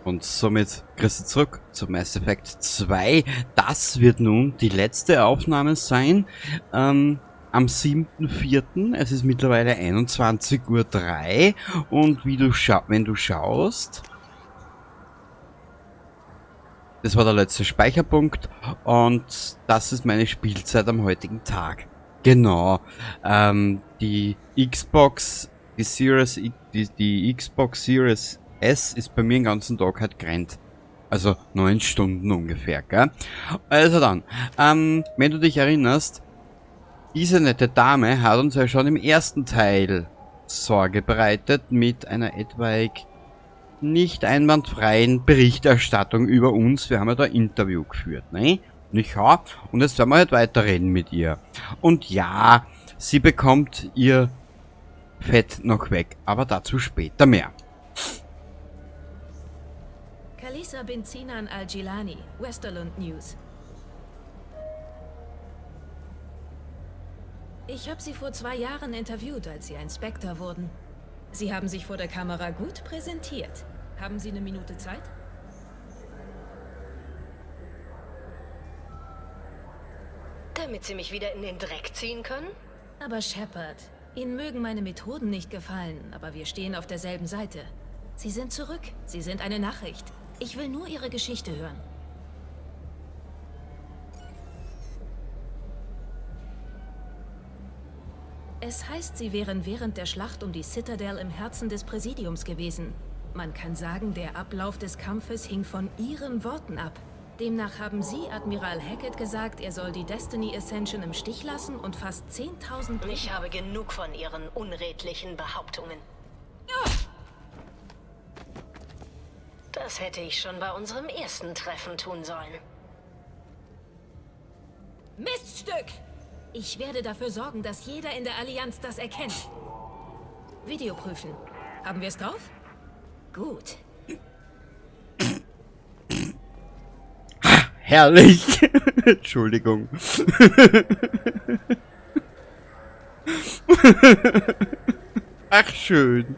Und somit grüß dich zurück zu Mass Effect 2. Das wird nun die letzte Aufnahme sein. Am 7.4. Es ist mittlerweile 21:03 Uhr. Und wie du wenn du schaust, das war der letzte Speicherpunkt. Und das ist meine Spielzeit am heutigen Tag. Genau. Die Xbox Series S ist bei mir den ganzen Tag halt gerannt. Also 9 Stunden ungefähr, gell? Also dann, wenn du dich erinnerst, diese nette Dame hat uns ja schon im ersten Teil Sorge bereitet mit einer etwaig nicht einwandfreien Berichterstattung über uns. Wir haben ja da ein Interview geführt, ne? Nicht wahr? Und jetzt werden wir halt weiterreden mit ihr. Und ja, sie bekommt ihr Fett noch weg, aber dazu später mehr. Kalisa bin Sinan al-Jilani, Westerlund News. Ich habe Sie vor 2 Jahren interviewt, als Sie ein Spectre wurden. Sie haben sich vor der Kamera gut präsentiert. Haben Sie eine Minute Zeit? Damit Sie mich wieder in den Dreck ziehen können? Aber Shepard, Ihnen mögen meine Methoden nicht gefallen, aber wir stehen auf derselben Seite. Sie sind zurück. Sie sind eine Nachricht. Ich will nur Ihre Geschichte hören. Es heißt, Sie wären während der Schlacht um die Citadel im Herzen des Präsidiums gewesen. Man kann sagen, der Ablauf des Kampfes hing von Ihren Worten ab. Demnach haben Sie Admiral Hackett gesagt, er soll die Destiny Ascension im Stich lassen und fast 10.000... Ich habe genug von Ihren unredlichen Behauptungen. Das hätte ich schon bei unserem ersten Treffen tun sollen. Miststück! Ich werde dafür sorgen, dass jeder in der Allianz das erkennt. Video prüfen. Haben wir es drauf? Gut. Herrlich! Entschuldigung. Ach, schön.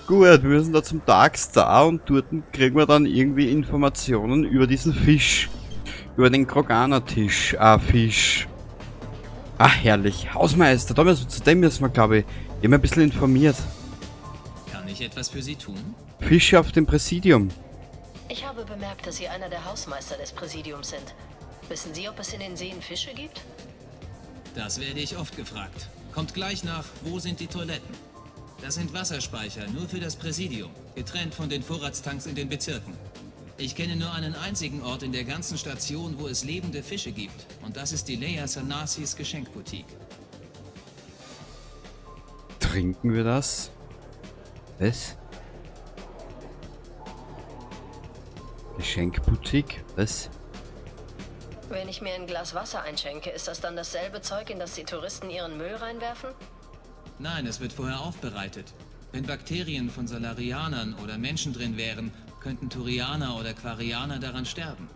Gut, wir sind da zum Darkstar und dort kriegen wir dann irgendwie Informationen über diesen Fisch. Über den Kroganer-Tisch. Fisch. Ach, herrlich. Hausmeister, zu dem müssen wir, glaube ich, immer ein bisschen informiert. Kann ich etwas für Sie tun? Fische auf dem Präsidium. Ich habe bemerkt, dass Sie einer der Hausmeister des Präsidiums sind. Wissen Sie, ob es in den Seen Fische gibt? Das werde ich oft gefragt. Kommt gleich nach, wo sind die Toiletten? Das sind Wasserspeicher, nur für das Präsidium, getrennt von den Vorratstanks in den Bezirken. Ich kenne nur einen einzigen Ort in der ganzen Station, wo es lebende Fische gibt. Und das ist die Leia Sanasis Geschenkboutique. Trinken wir das? Was? Geschenkboutique? Was? Wenn ich mir ein Glas Wasser einschenke, ist das dann dasselbe Zeug, in das die Touristen ihren Müll reinwerfen? Nein, es wird vorher aufbereitet. Wenn Bakterien von Salarianern oder Menschen drin wären, könnten Turianer oder Quarianer daran sterben.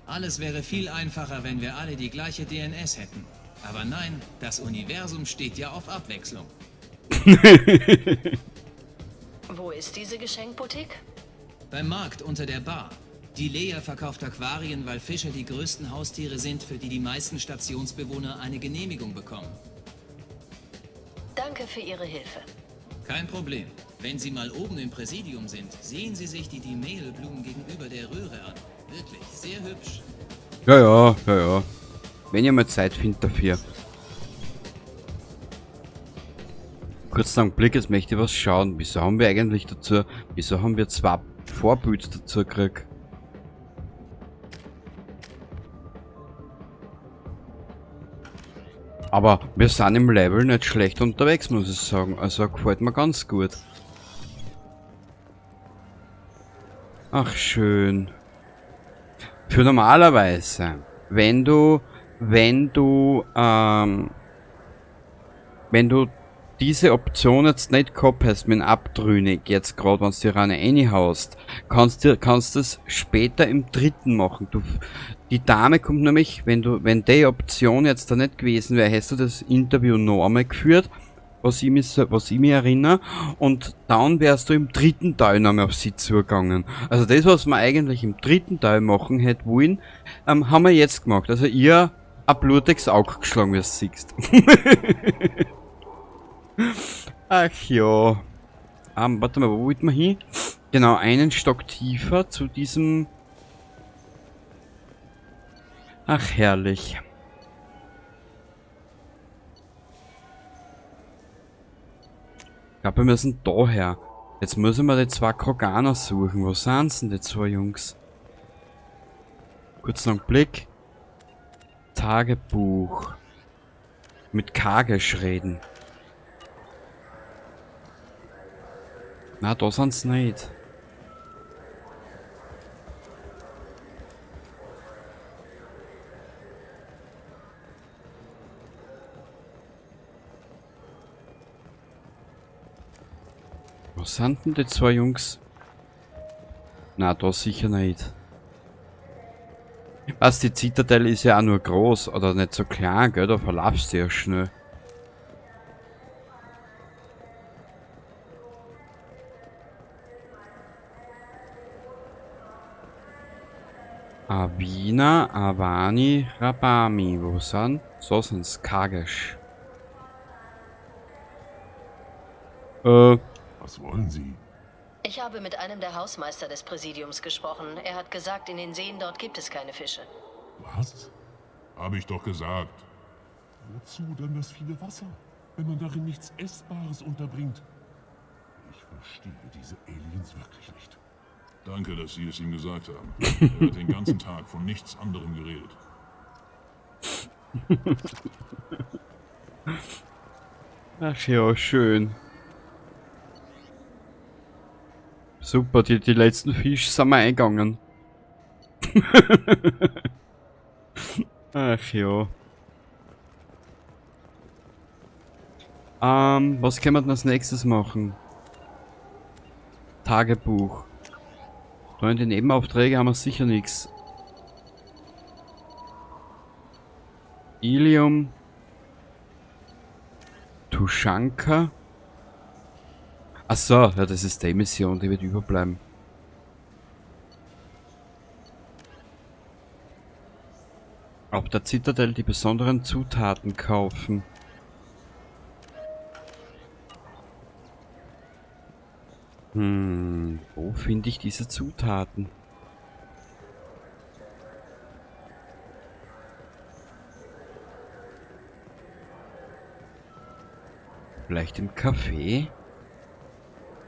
Alles wäre viel einfacher, wenn wir alle die gleiche DNS hätten. Aber nein, das Universum steht ja auf Abwechslung. Wo ist diese Geschenkboutique? Beim Markt unter der Bar. Die Leia verkauft Aquarien, weil Fische die größten Haustiere sind, für die die meisten Stationsbewohner eine Genehmigung bekommen. Danke für Ihre Hilfe. Kein Problem. Wenn Sie mal oben im Präsidium sind, sehen Sie sich die Dimehlblumen gegenüber der Röhre an. Wirklich sehr hübsch. Ja. Wenn ihr mal Zeit findet dafür. Kurz einen Blick, jetzt möchte ich was schauen. Wieso haben wir eigentlich dazu, wieso haben wir 2 Vorbilder dazu gekriegt? Aber wir sind im Level nicht schlecht unterwegs, muss ich sagen. Also gefällt mir ganz gut. Ach, schön. Für normalerweise, wenn du diese Option jetzt nicht gehabt hast mit dem Abtrünnig, jetzt gerade wenn du dir eine reinhaust, kannst du es später im 3. machen. Die Dame kommt nämlich, wenn die Option jetzt da nicht gewesen wäre, hättest du das Interview noch einmal geführt was ich mich erinnere. Und dann wärst du im dritten Teil noch mal auf sie zugegangen. Also das, was wir eigentlich im dritten Teil machen hätten wollen, haben wir jetzt gemacht. Also ihr ein blutiges Auge geschlagen, wie du siehst. Ach ja. Warte mal, wo wollten wir hin? Genau, einen Stock tiefer zu diesem... Ach, herrlich. Ich glaube, wir müssen daher. Jetzt müssen wir die zwei Kroganer suchen. Wo sind denn die zwei Jungs? Kurz noch einen Blick. Tagebuch. Mit Kagesch reden. Na, da sind's nicht. Wo sind denn die zwei Jungs? Na, da sicher nicht. Was, die Zitadelle ist ja auch nur groß oder nicht so klein, gell? Da verlaufst du ja schnell. Avina, Avani, Rabami. Wo sind? So sind's. Kagesch. Was wollen Sie? Ich habe mit einem der Hausmeister des Präsidiums gesprochen. Er hat gesagt, in den Seen dort gibt es keine Fische. Was? Habe ich doch gesagt. Wozu denn das viele Wasser, wenn man darin nichts Essbares unterbringt? Ich verstehe diese Aliens wirklich nicht. Danke, dass Sie es ihm gesagt haben. Er hat den ganzen Tag von nichts anderem geredet. Ach ja, schön. Super, die letzten Fische sind wir eingegangen. Ach ja. Was können wir denn als nächstes machen? Tagebuch. Da in den Nebenaufträgen haben wir sicher nichts. Ilium. Tushanka. Achso, ja, das ist die Mission, die wird überbleiben. Auf der Zitadelle die besonderen Zutaten kaufen. Wo finde ich diese Zutaten? Vielleicht im Café?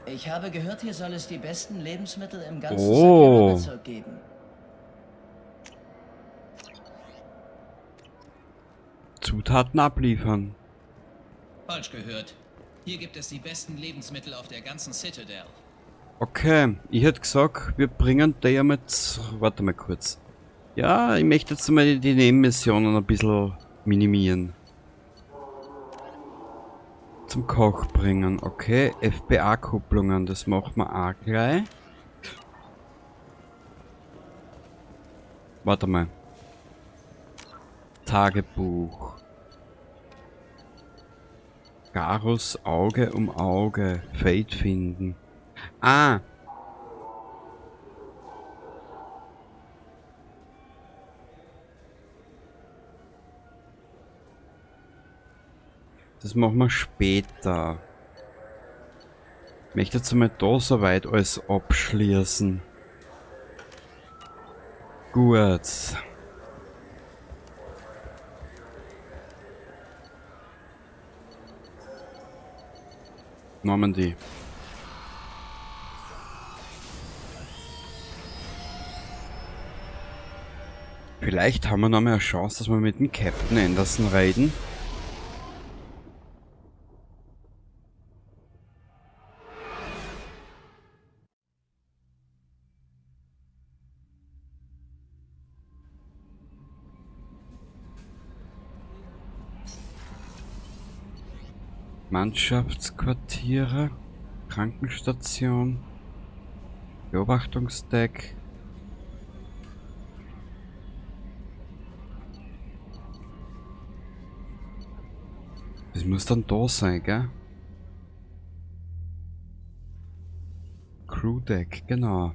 Ich habe gehört, hier soll es die besten Lebensmittel im ganzen Oh. Bezirk geben. Zutaten abliefern. Falsch gehört. Hier gibt es die besten Lebensmittel auf der ganzen Citadel. Okay, ich hätte gesagt, wir bringen der mit... Warte mal kurz. Ja, ich möchte jetzt mal die Nebenmissionen ein bisschen minimieren. Zum Koch bringen, okay. FBA-Kupplungen, das machen wir auch gleich. Warte mal. Tagebuch. Garus Auge um Auge. Fate finden. Ah! Das machen wir später. Ich möchte jetzt mal da soweit alles abschließen. Gut. Normandy. Vielleicht haben wir noch mal eine Chance, dass wir mit dem Captain Anderson reden. Mannschaftsquartiere, Krankenstation, Beobachtungsdeck. Das muss dann da sein, gell? Crewdeck, genau.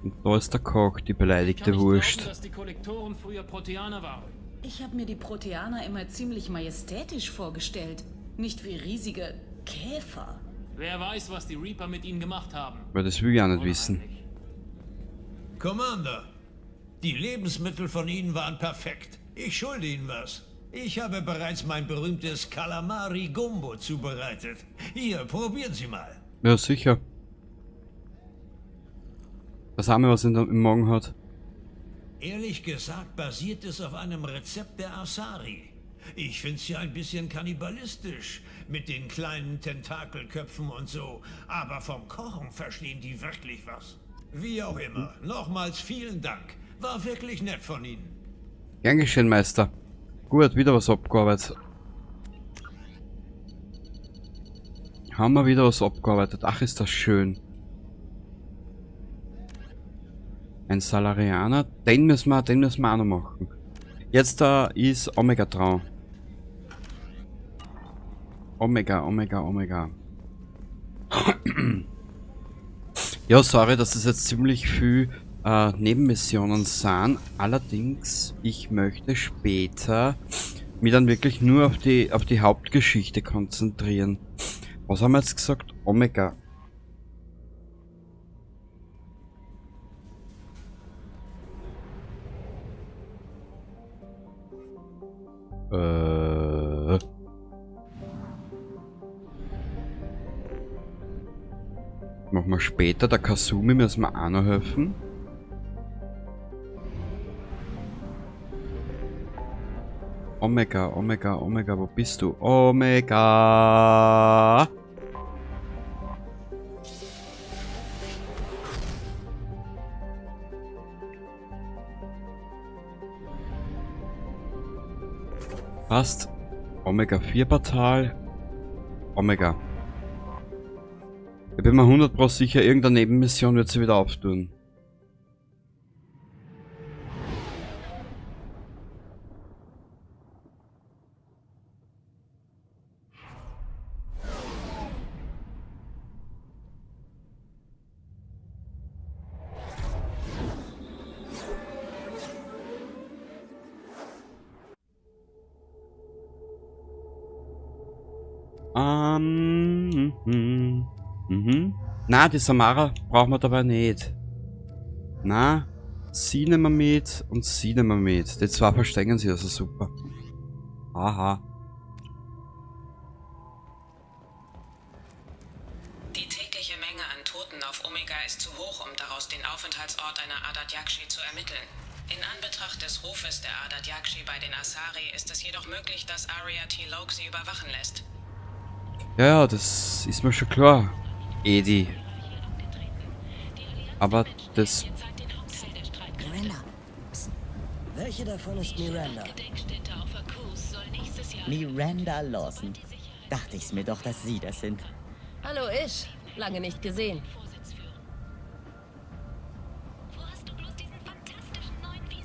Und da ist der Koch, die beleidigte Wurst. Dass die Kollektoren früher Proteaner waren. Ich habe mir die Proteaner immer ziemlich majestätisch vorgestellt. Nicht wie riesige Käfer. Wer weiß, was die Reaper mit ihnen gemacht haben. Weil das will ich auch nicht wissen. Commander, die Lebensmittel von Ihnen waren perfekt. Ich schulde Ihnen was. Ich habe bereits mein berühmtes Calamari Gumbo zubereitet. Hier, probieren Sie mal. Ja, sicher. Das haben wir, was im Magen hat. Ehrlich gesagt basiert es auf einem Rezept der Asari. Ich find's ja ein bisschen kannibalistisch, mit den kleinen Tentakelköpfen und so. Aber vom Kochen verstehen die wirklich was. Wie auch immer, nochmals vielen Dank. War wirklich nett von Ihnen. Gern geschehen, Meister. Gut, wieder was abgearbeitet. Haben wir wieder was abgearbeitet. Ach, ist das schön. Ein Salarianer. Den müssen wir auch noch machen. Jetzt da ist Omega dran. Omega. Ja, sorry, dass das jetzt ziemlich viel Nebenmissionen sind. Allerdings, ich möchte später mich dann wirklich nur auf die Hauptgeschichte konzentrieren. Was haben wir jetzt gesagt? Omega. Machen wir später. Der Kasumi müssen wir auch noch helfen. Omega, wo bist du? Omega! Passt. Omega 4 Portal. Omega. Ich bin mir 100% sicher, irgendeine Nebenmission wird sie wieder auftun. Na, die Samara brauchen wir dabei nicht. Na, sie nehmen wir mit und sie nehmen wir mit. Die zwei verstecken sie also super. Aha. Die tägliche Menge an Toten auf Omega ist zu hoch, um daraus den Aufenthaltsort einer Ardat Yakshi zu ermitteln. In Anbetracht des Rufes der Ardat Yakshi bei den Asari ist es jedoch möglich, dass Arya T. Loke sie überwachen lässt. Ja, das ist mir schon klar, Edi. Aber das... Miranda. Psst. Welche davon ist Miranda? Miranda Lawson. Dachte ich's mir doch, dass Sie das sind. Hallo Ish, lange nicht gesehen.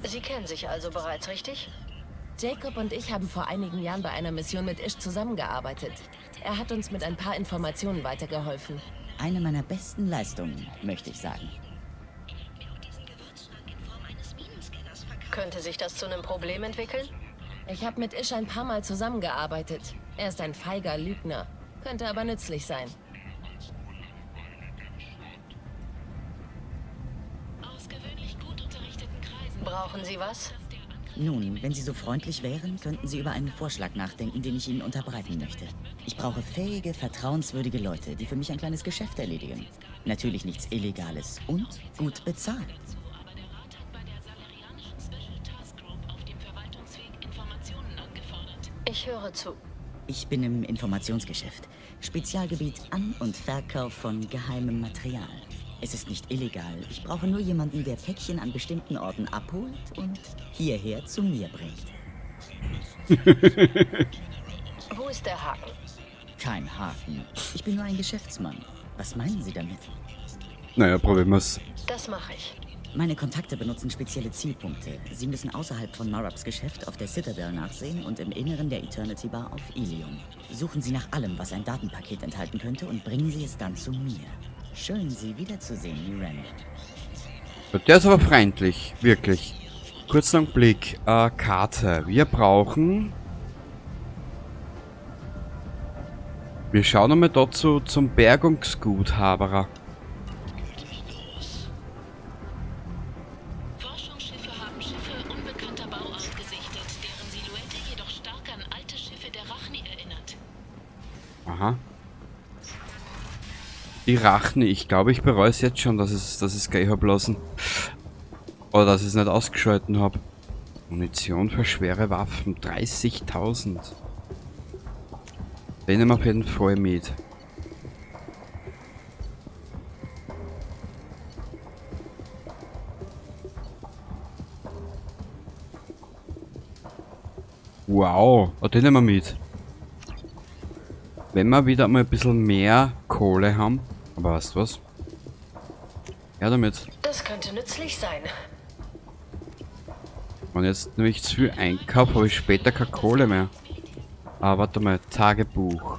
Sie kennen sich also bereits, richtig? Jacob und ich haben vor einigen Jahren bei einer Mission mit Ish zusammengearbeitet. Er hat uns mit ein paar Informationen weitergeholfen. Eine meiner besten Leistungen, möchte ich sagen. Könnte sich das zu einem Problem entwickeln? Ich habe mit Ish ein paar Mal zusammengearbeitet. Er ist ein feiger Lügner, könnte aber nützlich sein. Brauchen Sie was? Nun, wenn Sie so freundlich wären, könnten Sie über einen Vorschlag nachdenken, den ich Ihnen unterbreiten möchte. Ich brauche fähige, vertrauenswürdige Leute, die für mich ein kleines Geschäft erledigen. Natürlich nichts Illegales und gut bezahlt. Ich höre zu. Ich bin im Informationsgeschäft. Spezialgebiet An- und Verkauf von geheimem Material. Es ist nicht illegal. Ich brauche nur jemanden, der Päckchen an bestimmten Orten abholt und hierher zu mir bringt. Wo ist der Haken? Kein Haken. Ich bin nur ein Geschäftsmann. Was meinen Sie damit? Naja, probieren wir's. Das mache ich. Meine Kontakte benutzen spezielle Zielpunkte. Sie müssen außerhalb von Marabs Geschäft auf der Citadel nachsehen und im Inneren der Eternity Bar auf Ilium. Suchen Sie nach allem, was ein Datenpaket enthalten könnte und bringen Sie es dann zu mir. Schön, Sie wiederzusehen, Miranda. Der ist aber freundlich, wirklich. Kurzen Blick, Karte. Wir brauchen... Wir schauen einmal dazu zum Bergungsguthaber. Forschungsschiffe haben Schiffe unbekannter Bauart gesichtet, deren Silhouette jedoch stark an alte Schiffe der Rachni erinnert. Aha. Die Rachni, ich glaube, ich bereue es jetzt schon, dass ich es gleich habe lassen. Oder dass ich es nicht ausgeschalten habe. Munition für schwere Waffen, 30.000. Den nehmen wir auf jeden Fall mit. Wow, den nehmen wir mit. Wenn wir wieder mal ein bisschen mehr Kohle haben. Aber weißt du was? Ja, damit. Das könnte nützlich sein. Wenn jetzt nämlich zu viel einkaufe, habe ich später keine Kohle mehr. Ah, warte mal, Tagebuch.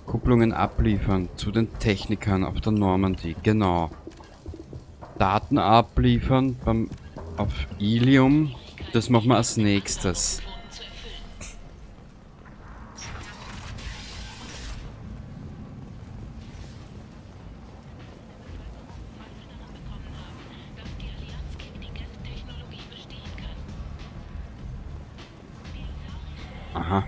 Kupplungen abliefern zu den Technikern auf der Normandie, genau. Daten abliefern auf Ilium, das machen wir als nächstes. Aha.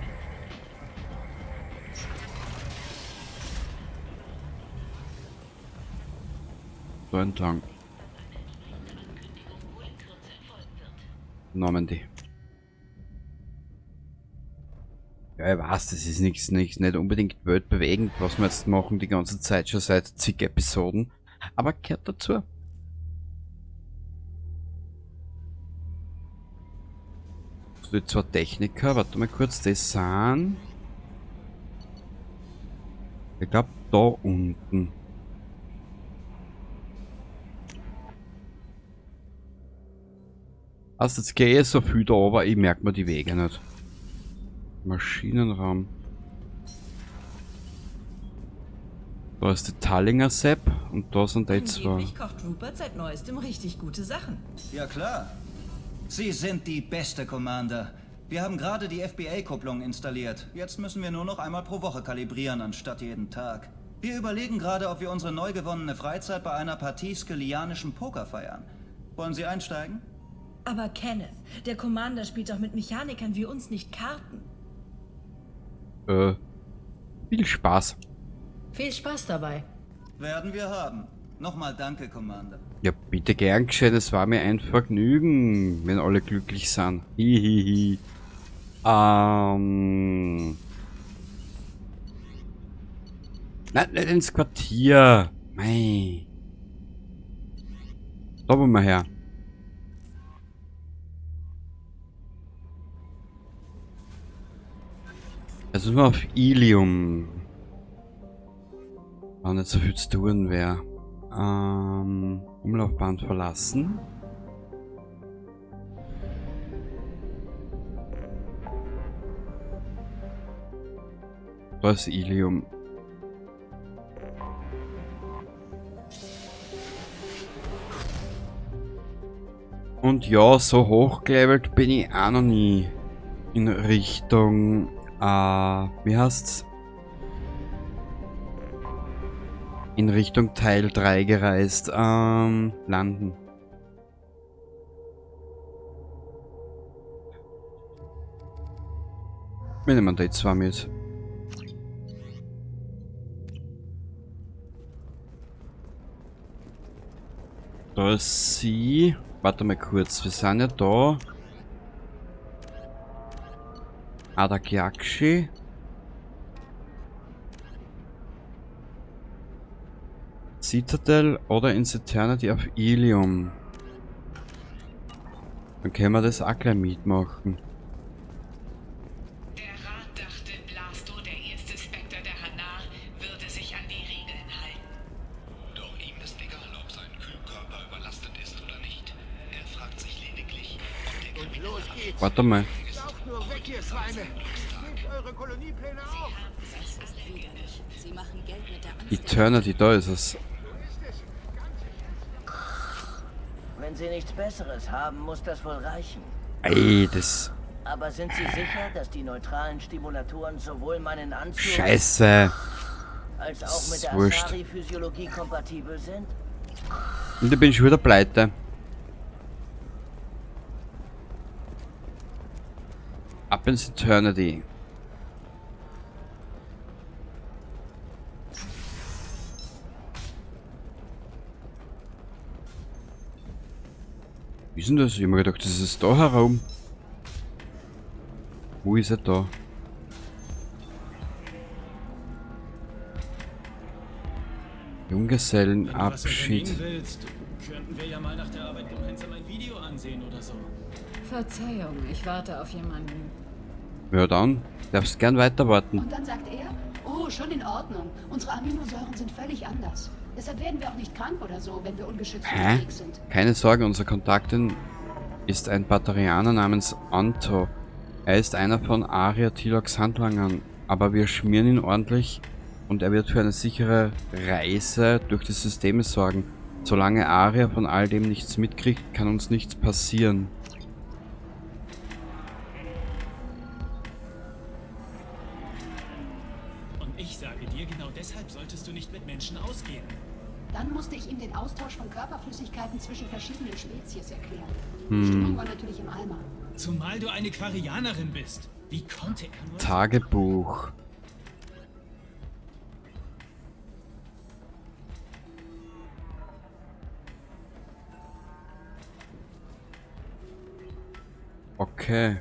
So entlang. Normandy. Ja, ich weiß, das ist nicht unbedingt weltbewegend, was wir jetzt machen, die ganze Zeit schon seit zig Episoden. Aber gehört dazu. Die zwei Techniker, warte mal kurz, das sind... Ich glaube da unten. Also jetzt gehe ich so viel da, aber ich merke mir die Wege nicht. Maschinenraum. Da ist die Tallinger Sepp und da sind die zwei. Angeblich kocht Rupert seit neuestem richtig gute Sachen. Ja klar. Sie sind die beste, Commander. Wir haben gerade die FBA-Kupplung installiert. Jetzt müssen wir nur noch einmal pro Woche kalibrieren, anstatt jeden Tag. Wir überlegen gerade, ob wir unsere neu gewonnene Freizeit bei einer Partie skelianischen Poker feiern. Wollen Sie einsteigen? Aber Kenneth, der Commander spielt doch mit Mechanikern wie uns nicht Karten. Viel Spaß. Viel Spaß dabei. Werden wir haben. Nochmal danke, Commander. Ja, bitte gern geschehen, es war mir ein Vergnügen, wenn alle glücklich sind. Hihihi. Nein, nicht ins Quartier. Mei. Da wollen wir her. Also sind wir auf Ilium. War nicht so viel zu tun wäre. Umlaufbahn verlassen. Da ist Ilium. Und ja, so hochgelevelt bin ich auch noch nie in Richtung, wie heißt's? In Richtung Teil 3 gereist. Landen. Wir nehmen da jetzt zwar mit. Da ist sie. Warte mal kurz, wir sind ja da. Adath Yakshi. Citadel oder ins Eternity auf Ilium. Dann können wir das auch gleich mitmachen. Der Rat dachte, Blasto, der erste Spectre der Hanar, würde sich an die Regeln halten. Doch ihm Ihm ist egal, ob sein Kühlkörper überlastet ist oder nicht. Er fragt sich lediglich, ob der Und los geht's. Warte mal. Lauft nur weg, ihr Schweine. Gebt eure Koloniepläne auf. Das ist widerlich. Sie machen Geld mit der Angst. Eternity, da ist es. Wenn Sie nichts Besseres haben, muss das wohl reichen. Ey, das... Aber sind Sie sicher, dass die neutralen Stimulatoren sowohl meinen Anzug Scheiße. als auch mit der Wurscht. Asari-Physiologie kompatibel sind? Und ich bin schon wieder pleite. Ab ins Eternity. Wie ist denn das? Ich hab mir gedacht, das ist da herum. Wo ist er da? Junggesellenabschied. Willst, könnten wir ja mal nach der Arbeit gemeinsam ein Video ansehen oder so. Verzeihung, ich warte auf jemanden. Ja dann, darfst gern weiter warten. Und dann sagt er, oh, schon in Ordnung. Unsere Aminosäuren sind völlig anders. Deshalb werden wir auch nicht krank oder so, wenn wir ungeschützt unterwegs sind. Keine Sorge, unser Kontaktin ist ein Batarianer namens Anto. Er ist einer von Aria Tiloks Handlangern, aber wir schmieren ihn ordentlich und er wird für eine sichere Reise durch die Systeme sorgen. Solange Aria von all dem nichts mitkriegt, kann uns nichts passieren. Und ich sage dir, genau deshalb solltest du nicht mit Menschen ausgehen. Dann musste ich ihm den Austausch von Körperflüssigkeiten zwischen verschiedenen Spezies erklären. Hm. Die Stimmung war natürlich im Eimer. Zumal du eine Quarianerin bist. Wie konnte er nur... Tagebuch. Okay.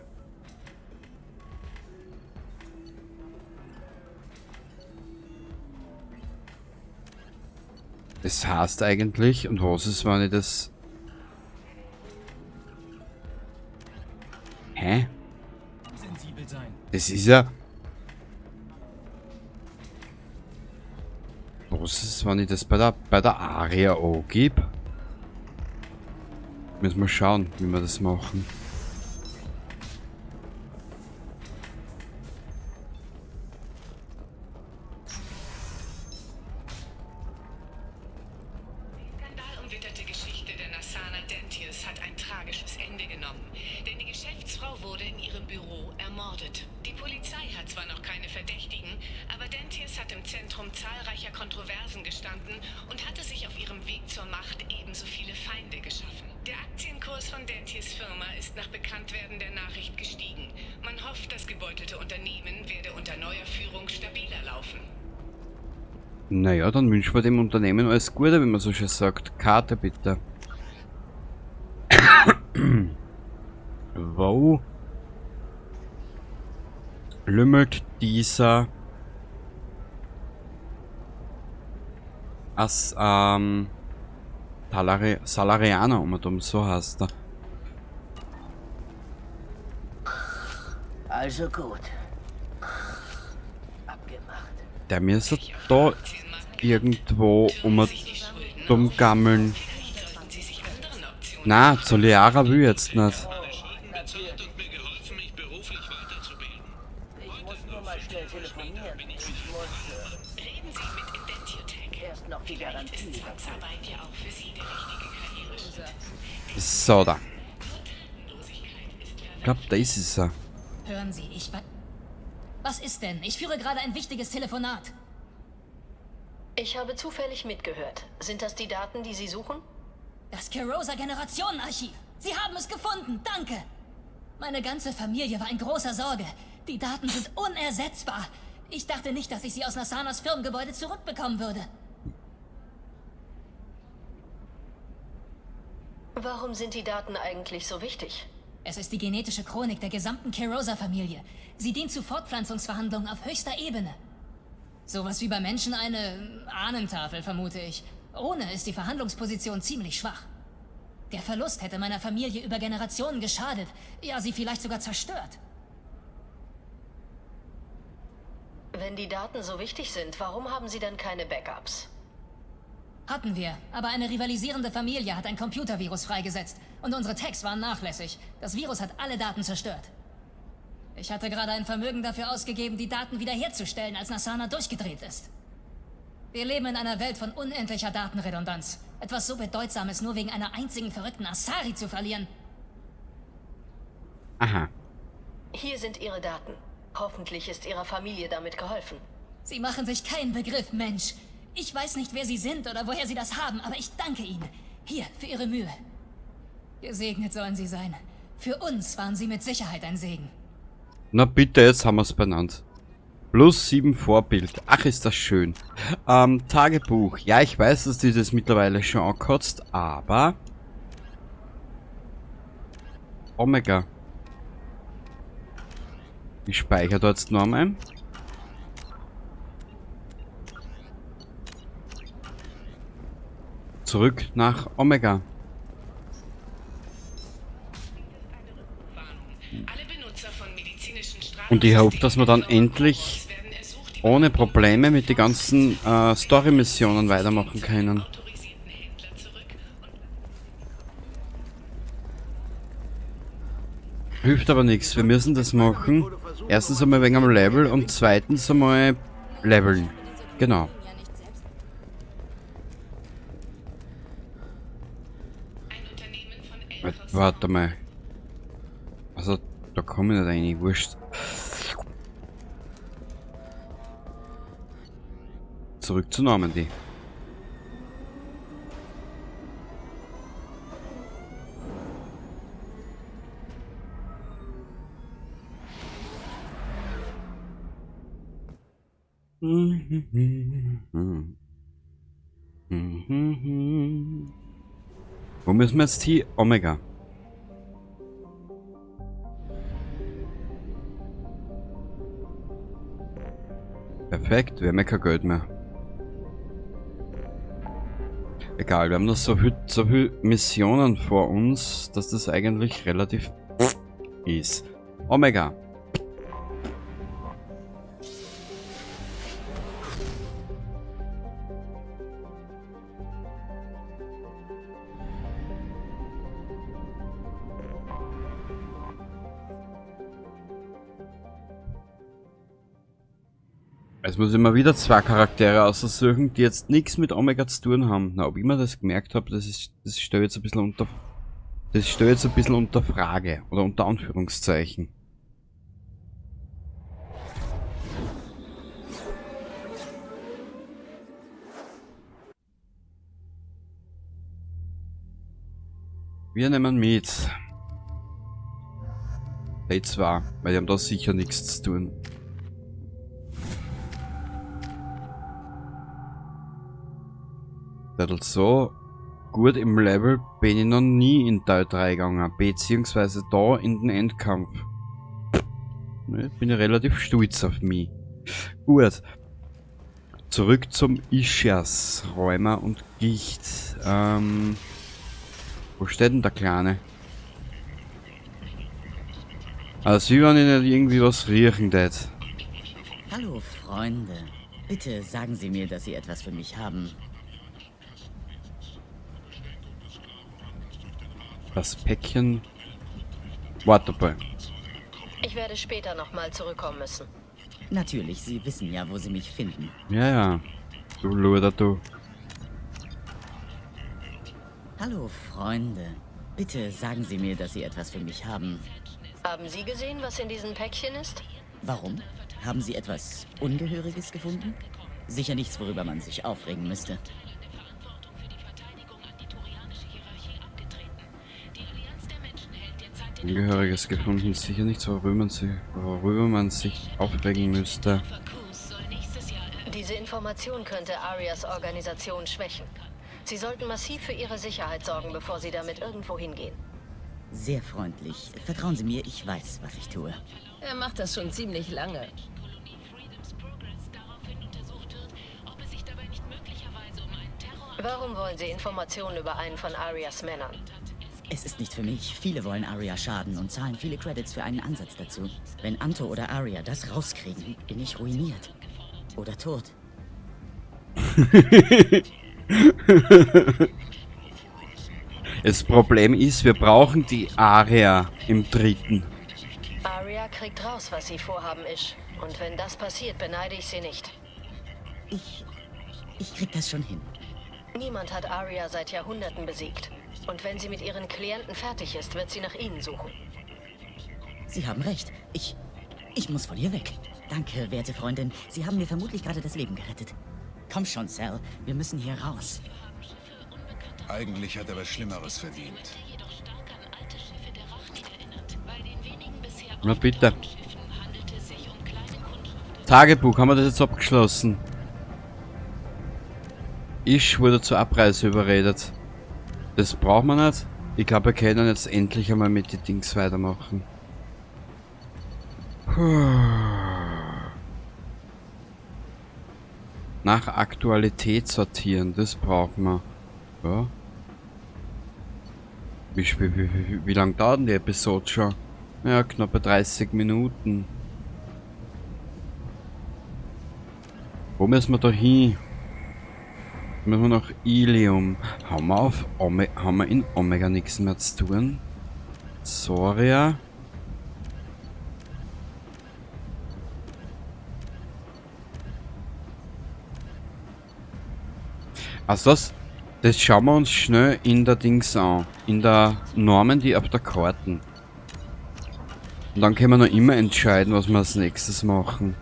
Das heißt eigentlich, und was ist, wenn ich das... Hä? Sensibel sein. Das ist ja... Was ist, wenn ich das bei der Aria angebe? Müssen wir schauen, wie wir das machen. Skandalumwitterte Geschichte der Nassana Dentius hat ein tragisches Ende genommen, denn die Geschäftsfrau wurde in ihrem Büro ermordet. Die Polizei hat zwar noch keine Verdächtigen, aber Dentius hat im Zentrum zahlreicher Kontroversen gestanden und hatte sich auf ihrem Weg zur Macht ebenso viele Feinde geschaffen. Der Aktienkurs von Dentius Firma ist nach Bekanntwerden der Nachricht gestiegen. Man hofft, das gebeutelte Unternehmen werde unter neuer Führung stabiler laufen. Naja, dann wünschen wir dem Unternehmen alles Gute, wie man so schön sagt. Karte bitte. Wo lümmelt dieser Salarianer, um so heißt er. Also gut. Der müsste da irgendwo gammeln. Na, zu Liara will jetzt nicht. Ich muss nur mal schnell telefonieren. Ich muss... Reden Sie mit Indentiotech. Erst noch die Garantie. So, da. Ich glaube, da ist es ja. Hören Sie, Was ist denn? Ich führe gerade ein wichtiges Telefonat. Ich habe zufällig mitgehört. Sind das die Daten, die Sie suchen? Das Kerosa-Generationenarchiv. Sie haben es gefunden. Danke. Meine ganze Familie war in großer Sorge. Die Daten sind unersetzbar. Ich dachte nicht, dass ich sie aus Nassanas Firmengebäude zurückbekommen würde. Warum sind die Daten eigentlich so wichtig? Es ist die genetische Chronik der gesamten Kerosa-Familie. Sie dient zu Fortpflanzungsverhandlungen auf höchster Ebene. Sowas wie bei Menschen eine Ahnentafel, vermute ich. Ohne ist die Verhandlungsposition ziemlich schwach. Der Verlust hätte meiner Familie über Generationen geschadet. Ja, sie vielleicht sogar zerstört. Wenn die Daten so wichtig sind, warum haben Sie dann keine Backups? Hatten wir, aber eine rivalisierende Familie hat ein Computervirus freigesetzt und unsere Tags waren nachlässig. Das Virus hat alle Daten zerstört. Ich hatte gerade ein Vermögen dafür ausgegeben, die Daten wiederherzustellen, als Nassana durchgedreht ist. Wir leben in einer Welt von unendlicher Datenredundanz. Etwas so Bedeutsames nur wegen einer einzigen verrückten Asari zu verlieren. Aha. Hier sind Ihre Daten. Hoffentlich ist Ihrer Familie damit geholfen. Sie machen sich keinen Begriff, Mensch. Ich weiß nicht, wer Sie sind oder woher Sie das haben, aber ich danke Ihnen. Hier, für Ihre Mühe. Gesegnet sollen Sie sein. Für uns waren Sie mit Sicherheit ein Segen. Na bitte, jetzt haben wir es benannt. +7 Vorbild. Ach, ist das schön. Tagebuch. Ja, ich weiß, dass dieses mittlerweile schon ankotzt, aber... Omega. Ich speichere dort jetzt nochmal. Zurück nach Omega. Und ich hoffe, dass wir dann endlich ohne Probleme mit den ganzen Story-Missionen weitermachen können. Hilft aber nichts, wir müssen das machen. Erstens einmal wegen am Level und zweitens einmal leveln. Genau. Warte mal. Also, da komme ich nicht rein, wurscht. Zurück zu Normandy. Wo müssen wir jetzt hin? Omega. Perfekt, wir haben ja kein Geld mehr. Egal, wir haben noch so viele Missionen vor uns, dass das eigentlich relativ ist. Omega. Jetzt muss ich mal wieder zwei Charaktere aussuchen, die jetzt nichts mit Omega zu tun haben. Na, ob ich mir das gemerkt habe, das steht jetzt ein bisschen unter Frage oder unter Anführungszeichen. Wir nehmen mit die zwei, weil die haben da sicher nichts zu tun. So gut im Level bin ich noch nie in Teil 3 gegangen, beziehungsweise da in den Endkampf. Bin ich relativ stolz auf mich. Gut. Zurück zum Ischias, Rheuma und Gicht. Wo steht denn der Kleine? Also wie wenn ich nicht irgendwie was riechen tät. Hallo Freunde. Bitte sagen Sie mir, dass Sie etwas für mich haben. Das Päckchen. Warte mal. Ich werde später nochmal zurückkommen müssen. Natürlich, Sie wissen ja, wo Sie mich finden. Ja, ja. Du Luder, du. Hallo Freunde. Bitte sagen Sie mir, dass Sie etwas für mich haben. Haben Sie gesehen, was in diesem Päckchen ist? Warum? Haben Sie etwas Ungehöriges gefunden? Sicher nichts, worüber man sich aufregen müsste. Ungehöriges gefunden, sicher nichts, worüber man sich aufregen müsste. Diese Information könnte Arias Organisation schwächen. Sie sollten massiv für ihre Sicherheit sorgen, bevor Sie damit irgendwo hingehen. Sehr freundlich. Vertrauen Sie mir, ich weiß, was ich tue. Er macht das schon ziemlich lange. Warum wollen Sie Informationen über einen von Arias Männern? Es ist nicht für mich. Viele wollen Aria schaden und zahlen viele Credits für einen Ansatz dazu. Wenn Anto oder Aria das rauskriegen, bin ich ruiniert. Oder tot. Das Problem ist, wir brauchen die Aria im dritten. Aria kriegt raus, was sie vorhaben, Ish. Und wenn das passiert, beneide ich sie nicht. Ich krieg das schon hin. Niemand hat Aria seit Jahrhunderten besiegt. Und wenn sie mit ihren Klienten fertig ist, wird sie nach ihnen suchen. Sie haben recht. Ich muss von hier weg. Danke, werte Freundin. Sie haben mir vermutlich gerade das Leben gerettet. Komm schon, Sal. Wir müssen hier raus. Eigentlich hat er was Schlimmeres verdient. Na bitte. Tagebuch, haben wir das jetzt abgeschlossen? Ich wurde zur Abreise überredet. Das braucht man nicht. Ich glaube, wir können jetzt endlich einmal mit den Dings weitermachen. Nach Aktualität sortieren, das brauchen wir. Ja. Wie lang dauert denn die Episode schon? Ja, knapp 30 Minuten. Wo müssen wir da hin? Müssen wir nach Ilium. Haben wir in Omega nichts mehr zu tun? Soria. Also das schauen wir uns schnell in der Dings an. In der Normandy auf der Karten. Und dann können wir noch immer entscheiden, was wir als nächstes machen.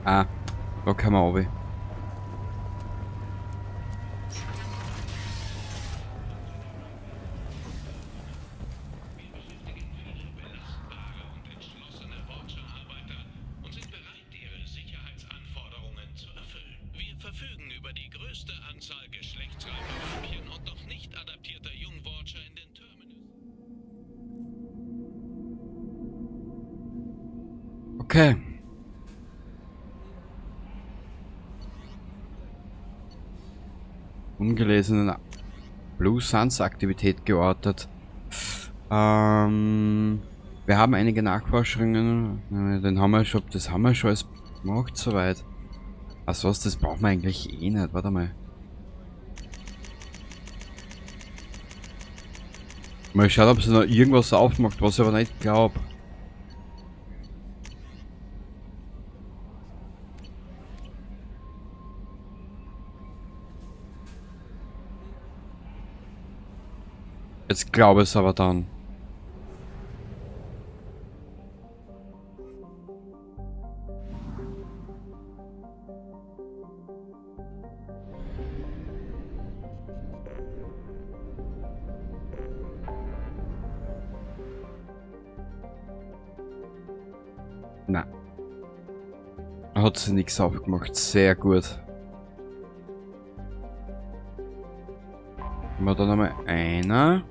Ah, da kann man runter. Okay. Ungelesene Blue Suns Aktivität geortet. Wir haben einige Nachforschungen. Den haben wir schon, das haben wir schon alles gemacht soweit. Also was, das brauchen wir eigentlich eh nicht. Warte mal. Mal schauen, ob sie noch irgendwas aufmacht, was ich aber nicht glaube. Jetzt glaube ich es aber dann. Na. Hat sie nichts aufgemacht. Sehr gut. Haben wir da nochmal einer.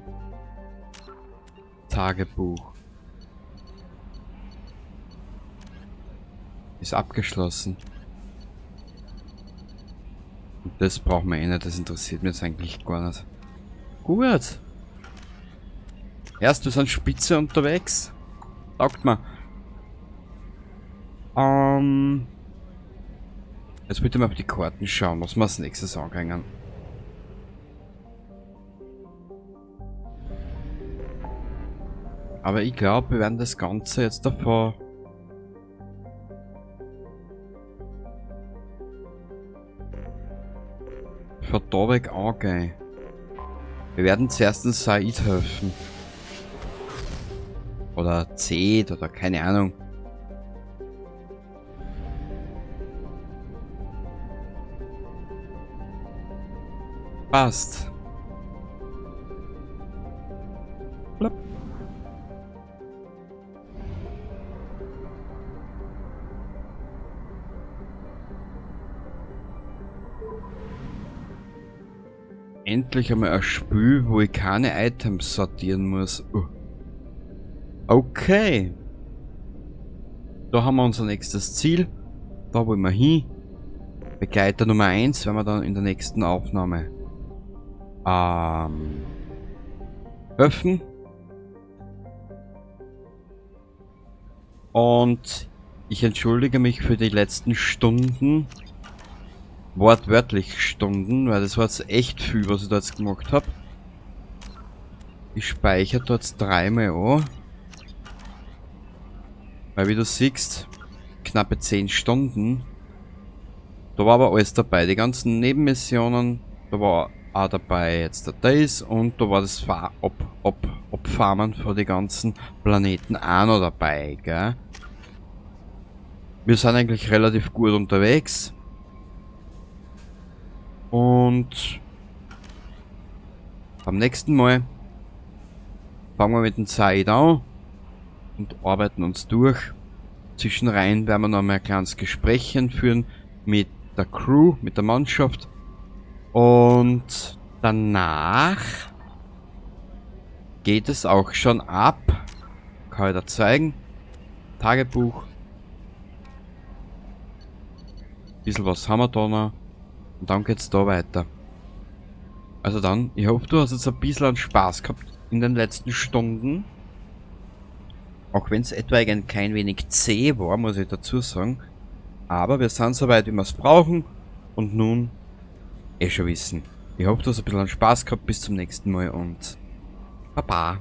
Tagebuch. Ist abgeschlossen. Und das brauchen wir eh nicht, das interessiert mich jetzt eigentlich gar nicht. Gut. Erst, wir sind spitze unterwegs. Taugt mir. Jetzt bitte mal auf die Karten schauen, was wir als nächstes angehen. Aber ich glaube, wir werden das Ganze jetzt davor von da weg angehen. Wir werden zuerst den Said helfen. Oder Zed oder keine Ahnung. Passt. Blop. Endlich einmal ein Spiel, wo ich keine Items sortieren muss. Okay. Da haben wir unser nächstes Ziel. Da wollen wir hin. Begleiter Nummer 1 werden wir dann in der nächsten Aufnahme öffnen. Und ich entschuldige mich für die letzten Stunden. Wortwörtlich Stunden, weil das war jetzt echt viel, was ich da jetzt gemacht habe. Ich speichere dort 3-mal an. Weil wie du siehst, knappe 10 Stunden. Da war aber alles dabei. Die ganzen Nebenmissionen, da war auch dabei jetzt der Days und da war das Abfarmen von den ganzen Planeten auch noch dabei, gell? Wir sind eigentlich relativ gut unterwegs. Und beim nächsten Mal fangen wir mit dem Zeit an und arbeiten uns durch. Zwischenrein werden wir noch mal ein kleines Gesprächchen führen mit der Crew, mit der Mannschaft. Und danach geht es auch schon ab. Kann ich da zeigen. Tagebuch. Ein bisschen was haben wir da noch. Und dann geht's da weiter. Also dann, ich hoffe, du hast jetzt ein bisschen an Spaß gehabt in den letzten Stunden. Auch wenn es etwaig ein klein wenig zäh war, muss ich dazu sagen. Aber wir sind soweit, wie wir es brauchen. Und nun, schon wissen. Ich hoffe, du hast ein bisschen an Spaß gehabt. Bis zum nächsten Mal und Baba.